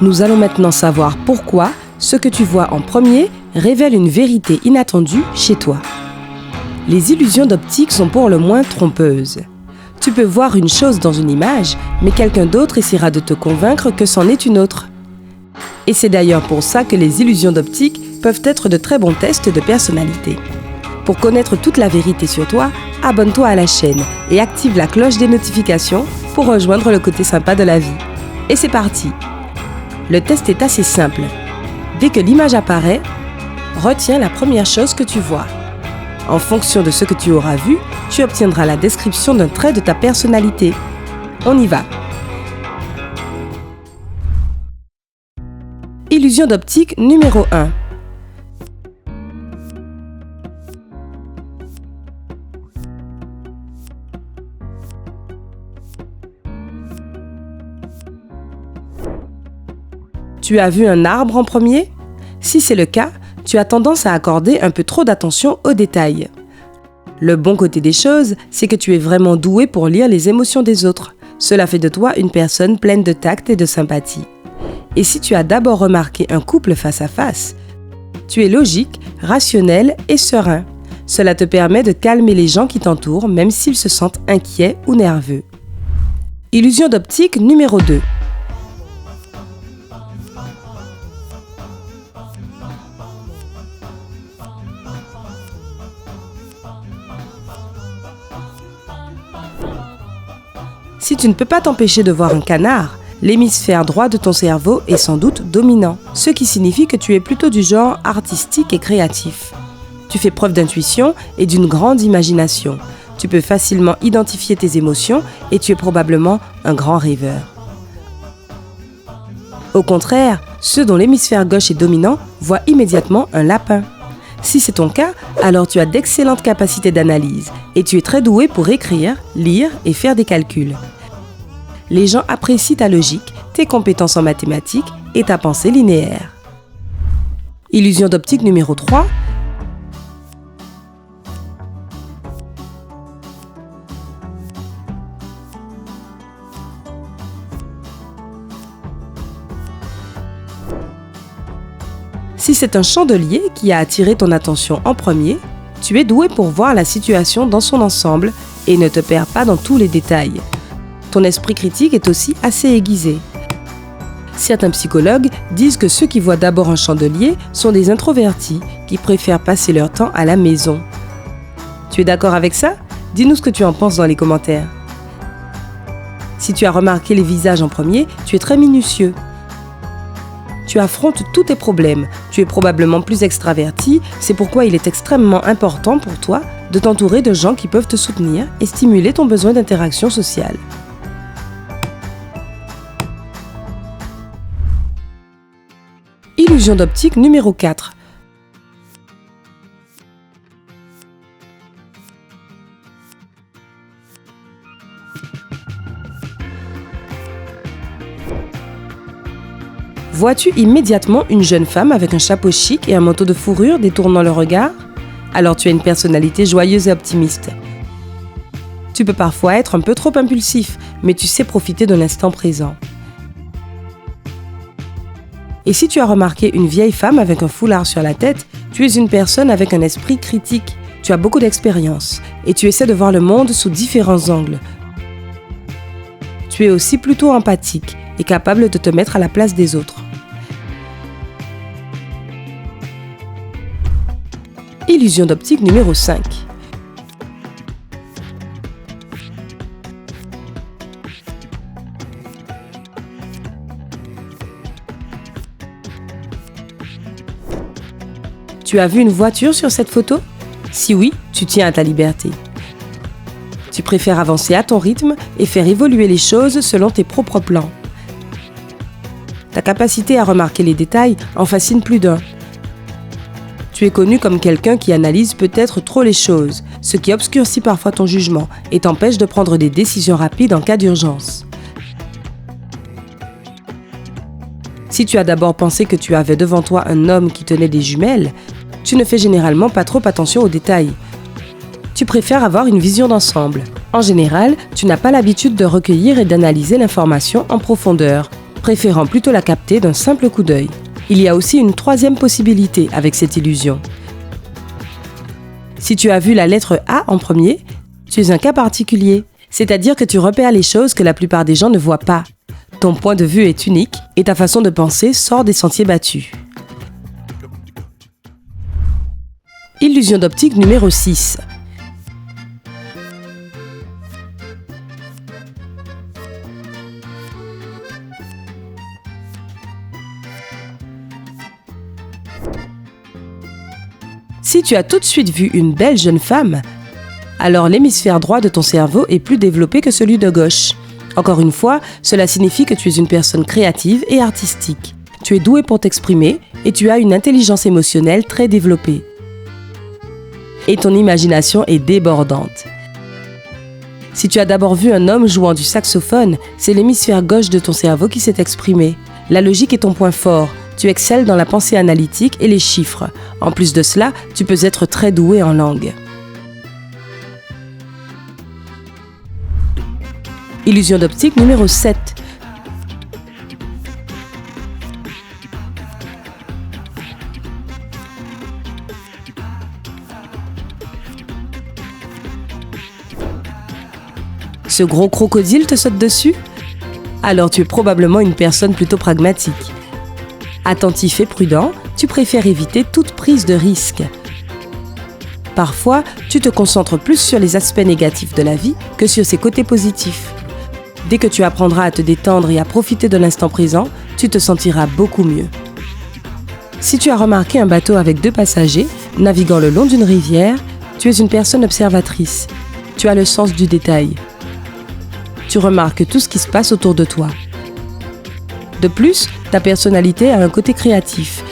Nous allons maintenant savoir pourquoi ce que tu vois en premier révèle une vérité inattendue chez toi. Les illusions d'optique sont pour le moins trompeuses. Tu peux voir une chose dans une image, mais quelqu'un d'autre essaiera de te convaincre que c'en est une autre. Et c'est d'ailleurs pour ça que les illusions d'optique peuvent être de très bons tests de personnalité. Pour connaître toute la vérité sur toi, abonne-toi à la chaîne et active la cloche des notifications pour rejoindre le côté sympa de la vie. Et c'est parti! Le test est assez simple. Dès que l'image apparaît, retiens la première chose que tu vois. En fonction de ce que tu auras vu, tu obtiendras la description d'un trait de ta personnalité. On y va! Illusion d'optique numéro 1. Tu as vu un arbre en premier? Si c'est le cas, tu as tendance à accorder un peu trop d'attention aux détails. Le bon côté des choses, c'est que tu es vraiment doué pour lire les émotions des autres. Cela fait de toi une personne pleine de tact et de sympathie. Et si tu as d'abord remarqué un couple face à face, tu es logique, rationnel et serein. Cela te permet de calmer les gens qui t'entourent, même s'ils se sentent inquiets ou nerveux. Illusion d'optique numéro 2. Si tu ne peux pas t'empêcher de voir un canard, l'hémisphère droit de ton cerveau est sans doute dominant, ce qui signifie que tu es plutôt du genre artistique et créatif. Tu fais preuve d'intuition et d'une grande imagination. Tu peux facilement identifier tes émotions et tu es probablement un grand rêveur. Au contraire, ceux dont l'hémisphère gauche est dominant voient immédiatement un lapin. Si c'est ton cas, alors tu as d'excellentes capacités d'analyse et tu es très doué pour écrire, lire et faire des calculs. Les gens apprécient ta logique, tes compétences en mathématiques et ta pensée linéaire. Illusion d'optique numéro 3. Si c'est un chandelier qui a attiré ton attention en premier, tu es doué pour voir la situation dans son ensemble et ne te perds pas dans tous les détails. Ton esprit critique est aussi assez aiguisé. Certains psychologues disent que ceux qui voient d'abord un chandelier sont des introvertis qui préfèrent passer leur temps à la maison. Tu es d'accord avec ça? Dis-nous ce que tu en penses dans les commentaires. Si tu as remarqué les visages en premier, tu es très minutieux. Tu affrontes tous tes problèmes, tu es probablement plus extraverti, c'est pourquoi il est extrêmement important pour toi de t'entourer de gens qui peuvent te soutenir et stimuler ton besoin d'interaction sociale. Illusion d'optique numéro 4. Vois-tu immédiatement une jeune femme avec un chapeau chic et un manteau de fourrure détournant le regard? Alors tu as une personnalité joyeuse et optimiste. Tu peux parfois être un peu trop impulsif, mais tu sais profiter de l'instant présent. Et si tu as remarqué une vieille femme avec un foulard sur la tête, tu es une personne avec un esprit critique. Tu as beaucoup d'expérience et tu essaies de voir le monde sous différents angles. Tu es aussi plutôt empathique et capable de te mettre à la place des autres. Illusion d'optique numéro 5. Tu as vu une voiture sur cette photo? Si oui, tu tiens à ta liberté. Tu préfères avancer à ton rythme et faire évoluer les choses selon tes propres plans. Ta capacité à remarquer les détails en fascine plus d'un. Tu es connu comme quelqu'un qui analyse peut-être trop les choses, ce qui obscurcit parfois ton jugement et t'empêche de prendre des décisions rapides en cas d'urgence. Si tu as d'abord pensé que tu avais devant toi un homme qui tenait des jumelles, tu ne fais généralement pas trop attention aux détails. Tu préfères avoir une vision d'ensemble. En général, tu n'as pas l'habitude de recueillir et d'analyser l'information en profondeur. préférant plutôt la capter d'un simple coup d'œil. Il y a aussi une troisième possibilité avec cette illusion. Si tu as vu la lettre A en premier, tu es un cas particulier, c'est-à-dire que tu repères les choses que la plupart des gens ne voient pas. Ton point de vue est unique et ta façon de penser sort des sentiers battus. Illusion d'optique numéro 6. Si tu as tout de suite vu une belle jeune femme, alors l'hémisphère droit de ton cerveau est plus développé que celui de gauche. Encore une fois, cela signifie que tu es une personne créative et artistique. Tu es doué pour t'exprimer et tu as une intelligence émotionnelle très développée. Et ton imagination est débordante. Si tu as d'abord vu un homme jouant du saxophone, c'est l'hémisphère gauche de ton cerveau qui s'est exprimé. La logique est ton point fort. Tu excelles dans la pensée analytique et les chiffres. En plus de cela, tu peux être très doué en langue. Illusion d'optique numéro 7. Ce gros crocodile te saute dessus? Alors tu es probablement une personne plutôt pragmatique. Attentif et prudent, tu préfères éviter toute prise de risque. Parfois, tu te concentres plus sur les aspects négatifs de la vie que sur ses côtés positifs. Dès que tu apprendras à te détendre et à profiter de l'instant présent, tu te sentiras beaucoup mieux. Si tu as remarqué un bateau avec 2 passagers naviguant le long d'une rivière, tu es une personne observatrice. Tu as le sens du détail. Tu remarques tout ce qui se passe autour de toi. De plus, ta personnalité a un côté créatif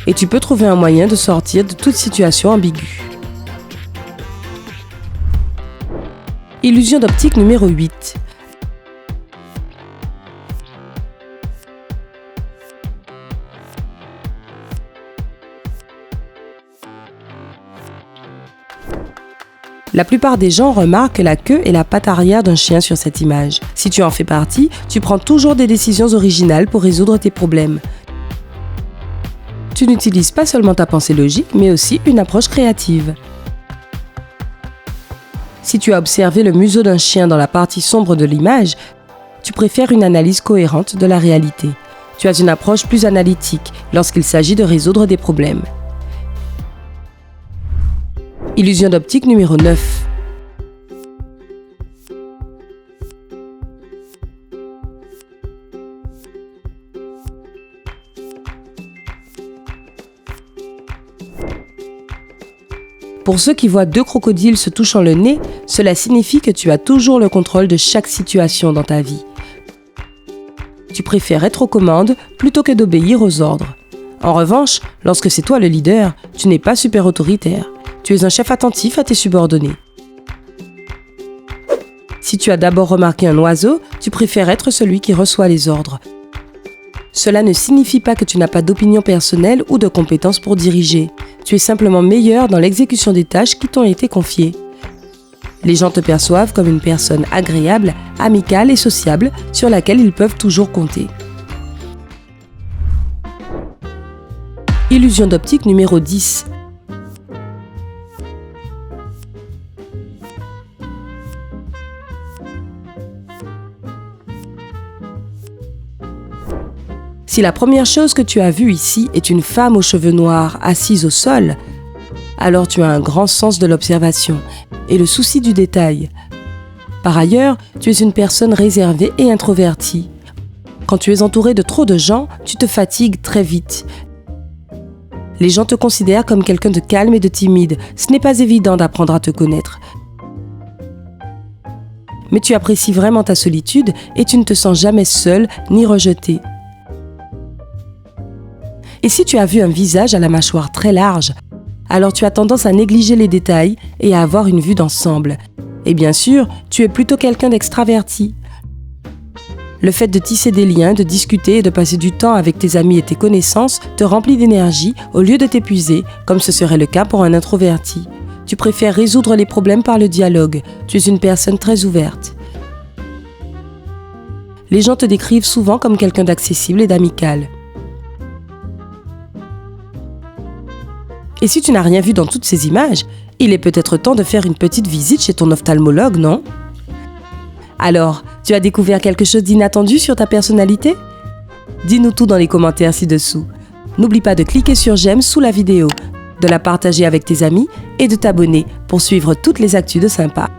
et tu peux trouver un moyen de sortir de toute situation ambiguë. Illusion d'optique numéro 8. La plupart des gens remarquent la queue et la patte arrière d'un chien sur cette image. Si tu en fais partie, tu prends toujours des décisions originales pour résoudre tes problèmes. Tu n'utilises pas seulement ta pensée logique, mais aussi une approche créative. Si tu as observé le museau d'un chien dans la partie sombre de l'image, tu préfères une analyse cohérente de la réalité. Tu as une approche plus analytique lorsqu'il s'agit de résoudre des problèmes. Illusion d'optique numéro 9. Pour ceux qui voient 2 crocodiles se touchant le nez, cela signifie que tu as toujours le contrôle de chaque situation dans ta vie. Tu préfères être aux commandes plutôt que d'obéir aux ordres. En revanche, lorsque c'est toi le leader, tu n'es pas super autoritaire. Tu es un chef attentif à tes subordonnés. Si tu as d'abord remarqué un oiseau, tu préfères être celui qui reçoit les ordres. Cela ne signifie pas que tu n'as pas d'opinion personnelle ou de compétences pour diriger. Tu es simplement meilleur dans l'exécution des tâches qui t'ont été confiées. Les gens te perçoivent comme une personne agréable, amicale et sociable sur laquelle ils peuvent toujours compter. Illusion d'optique numéro 10. Si la première chose que tu as vue ici est une femme aux cheveux noirs assise au sol, alors tu as un grand sens de l'observation et le souci du détail. Par ailleurs, tu es une personne réservée et introvertie. Quand tu es entouré de trop de gens, tu te fatigues très vite. Les gens te considèrent comme quelqu'un de calme et de timide. Ce n'est pas évident d'apprendre à te connaître. Mais tu apprécies vraiment ta solitude et tu ne te sens jamais seul ni rejeté. Et si tu as vu un visage à la mâchoire très large, alors tu as tendance à négliger les détails et à avoir une vue d'ensemble. Et bien sûr, tu es plutôt quelqu'un d'extraverti. Le fait de tisser des liens, de discuter et de passer du temps avec tes amis et tes connaissances te remplit d'énergie au lieu de t'épuiser, comme ce serait le cas pour un introverti. Tu préfères résoudre les problèmes par le dialogue. Tu es une personne très ouverte. les gens te décrivent souvent comme quelqu'un d'accessible et d'amical. Et si tu n'as rien vu dans toutes ces images, il est peut-être temps de faire une petite visite chez ton ophtalmologue, non? Alors, tu as découvert quelque chose d'inattendu sur ta personnalité? Dis-nous tout dans les commentaires ci-dessous. N'oublie pas de cliquer sur j'aime sous la vidéo, de la partager avec tes amis et de t'abonner pour suivre toutes les actus de Sympa.